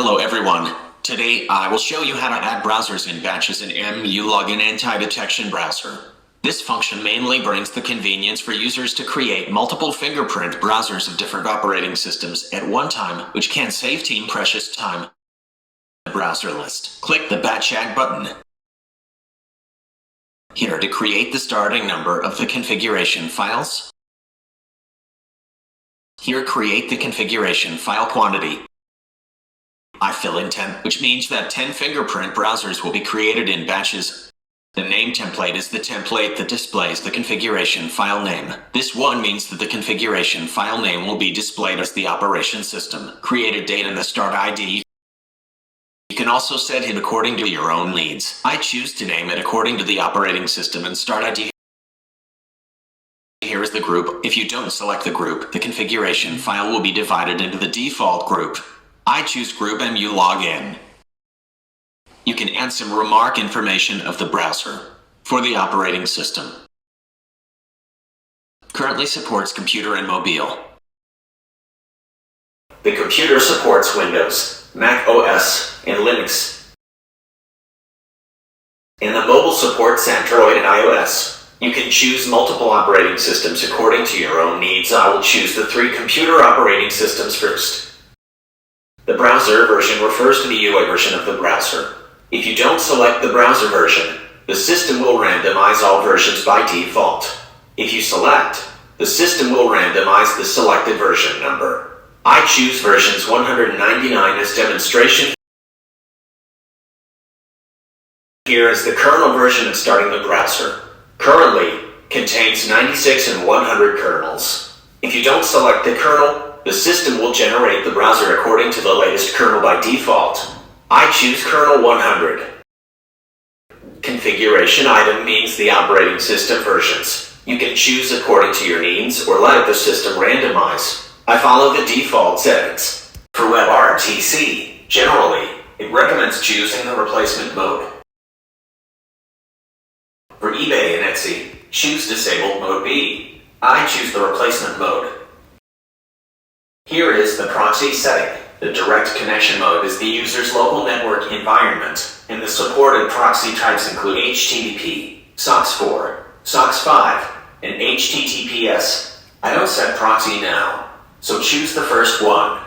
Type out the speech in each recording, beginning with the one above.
Hello everyone. Today I will show you how to add browsers in batches in MuLogin anti-detection browser. This function mainly brings the convenience for users to create multiple fingerprint browsers of different operating systems at one time, which can save team precious time. The browser list. Click the Batch Add button here to create the starting number of the configuration files. Here, create the configuration file quantity. I fill in 10, which means that 10 fingerprint browsers will be created in batches. The name template is the template that displays the configuration file name. This one means that the configuration file name will be displayed as the operation system. Create a date and the start ID. You can also set it according to your own needs. I choose to name it according to the operating system and start ID. Here is the group. If you don't select the group, the configuration file will be divided into the default group. I choose group MuLogin. You can add some remark information of the browser for the operating system. Currently supports computer and mobile. The computer supports Windows, Mac OS, and Linux. And the mobile supports Android and iOS. You can choose multiple operating systems according to your own needs. I will choose the 3 computer operating systems first. The browser version refers to the UI version of the browser. If you don't select the browser version, the system will randomize all versions by default. If you select, the system will randomize the selected version number. I choose versions 199 as demonstration. Here is the kernel version of starting the browser. Currently contains 96 and 100 kernels. If you don't select the kernel, the system will generate the browser according to the latest kernel by default. I choose kernel 100. Configuration item means the operating system versions. You can choose according to your needs or let the system randomize. I follow the default settings. For WebRTC, generally, it recommends choosing the replacement mode. For eBay and Etsy, choose disabled mode B. I choose the replacement mode. Here is the proxy setting. The direct connection mode is the user's local network environment, and the supported proxy types include HTTP, SOCKS4, SOCKS5, and HTTPS. I don't set proxy now, so choose the first one.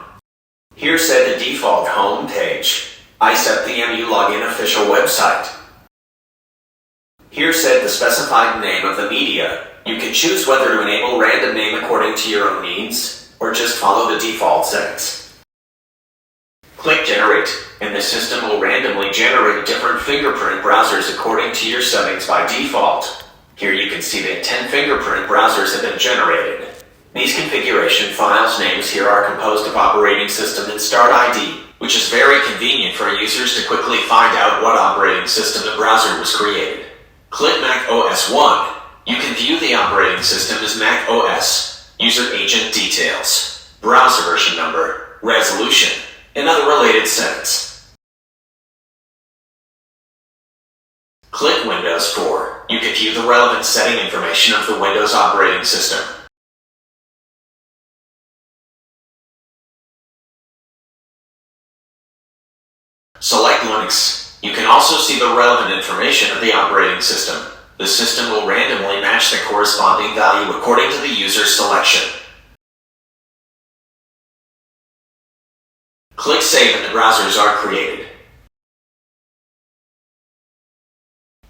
Here set the default home page. I set the MuLogin official website. Here set the specified name of the media. You can choose whether to enable random name according to your own needs, or just follow the default settings. Click Generate, and the system will randomly generate different fingerprint browsers according to your settings by default. Here you can see that 10 fingerprint browsers have been generated. These configuration files names here are composed of operating system and start ID, which is very convenient for users to quickly find out what operating system the browser was created. Click Mac OS 1. You can view the operating system as Mac OS, user agent details, browser version number, resolution, and other related settings. Click Windows 4. You can view the relevant setting information of the Windows operating system. Select Linux. You can also see the relevant information of the operating system. The system will randomly match the corresponding value according to the user's selection. Click Save and the browsers are created.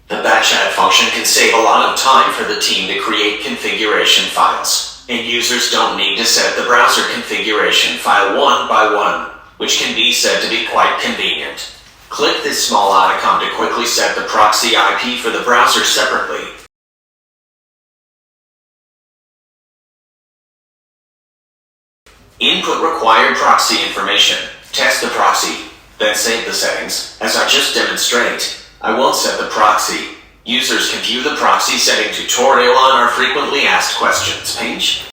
The batch add function can save a lot of time for the team to create configuration files, and users don't need to set the browser configuration file one by one, which can be said to be quite convenient. Click this small icon to quickly set the proxy IP for the browser separately. Input required proxy information. Test the proxy, then save the settings. As I just demonstrate, I won't set the proxy. Users can view the proxy setting tutorial on our frequently asked questions page,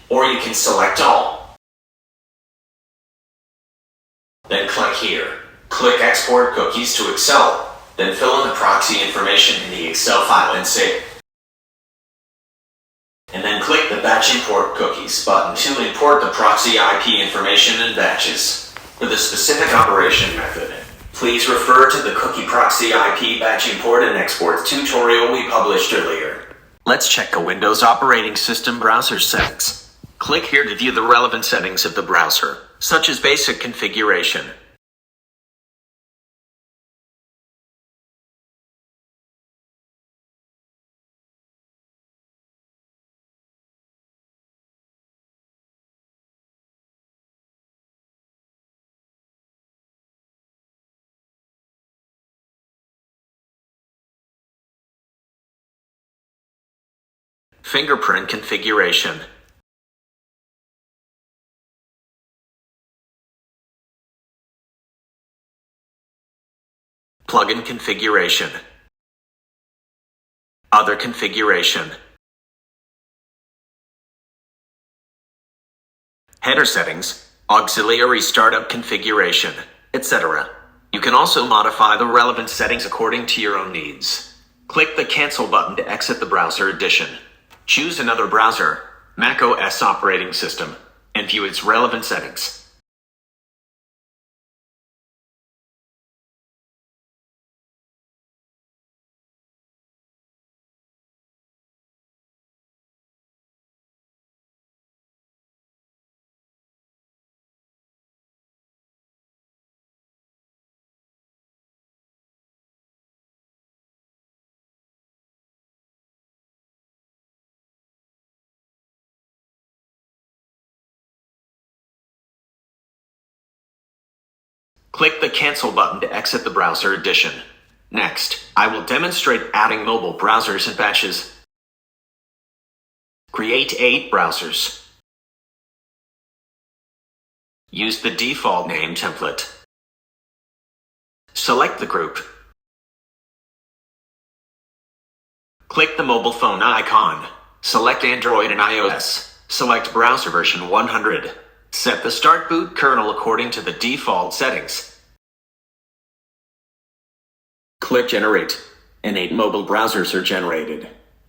or you can select all. Then click here. Click Export Cookies to Excel, then fill in the proxy information in the Excel file and save. And then click the Batch Import Cookies button to import the proxy IP information and batches. For the specific operation method, please refer to the cookie proxy IP batch import and export tutorial we published earlier. Let's check a Windows operating system browser settings. Click here to view the relevant settings of the browser, such as basic configuration. Fingerprint configuration. Plugin configuration. Other configuration. Header settings, auxiliary startup configuration, etc. You can also modify the relevant settings according to your own needs. Click the Cancel button to exit the browser edition. Choose another browser, Mac OS operating system, and view its relevant settings. Click the Cancel button to exit the browser edition. Next, I will demonstrate adding mobile browsers and batches. Create 8 browsers. Use the default name template. Select the group. Click the mobile phone icon. Select Android and iOS. Select browser version 100. Set the start boot kernel according to the default settings. Click Generate, and 8 mobile browsers are generated.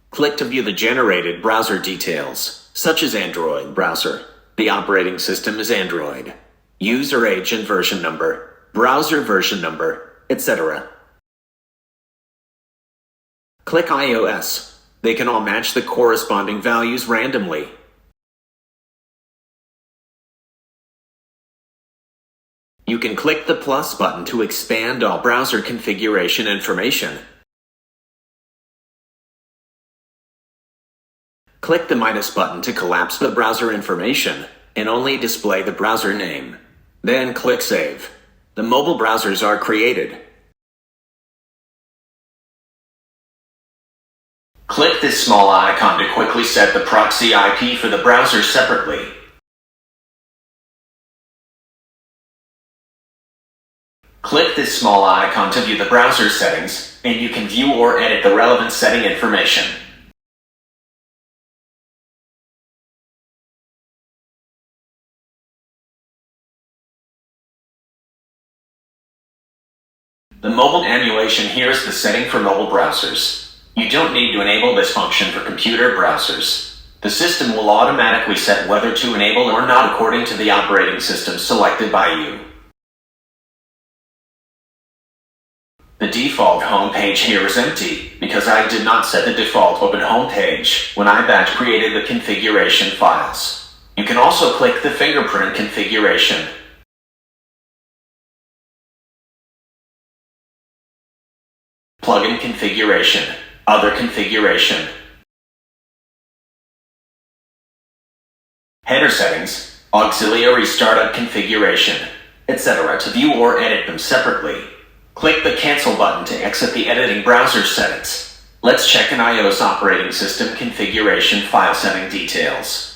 Click to view the generated browser details, such as Android browser. The operating system is Android. User age and version number, browser version number, etc. Click iOS. They can all match the corresponding values randomly. You can click the plus button to expand all browser configuration information. Click the minus button to collapse the browser information and only display the browser name. Then click Save. The mobile browsers are created. Click this small icon to quickly set the proxy IP for the browser separately. Click this small icon to view the browser settings, and you can view or edit the relevant setting information. The mobile emulation here is the setting for mobile browsers. You don't need to enable this function for computer browsers. The system will automatically set whether to enable or not according to the operating system selected by you. The default home page here is empty because I did not set the default open home page when I batch created the configuration files. You can also click the fingerprint configuration. Plugin configuration, other configuration. Header settings, auxiliary startup configuration, etc. to view or edit them separately. Click the Cancel button to exit the editing browser settings. Let's check an iOS operating system configuration file setting details.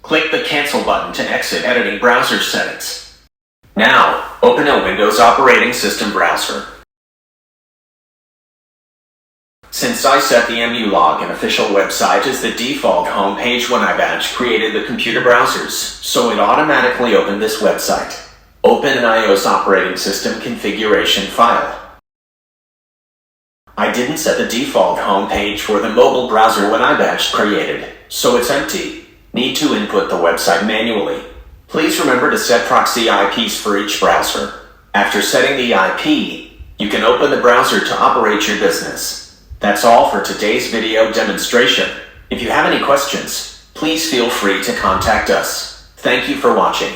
Click the Cancel button to exit editing browser settings. Now, open a Windows operating system browser. Since I set the MuLogin official website as the default homepage when I batch created the computer browsers, so it automatically opened this website. Open an iOS operating system configuration file. I didn't set the default homepage for the mobile browser when I batch created, so it's empty. Need to input the website manually. Please remember to set proxy IPs for each browser. After setting the IP, you can open the browser to operate your business. That's all for today's video demonstration. If you have any questions, please feel free to contact us. Thank you for watching.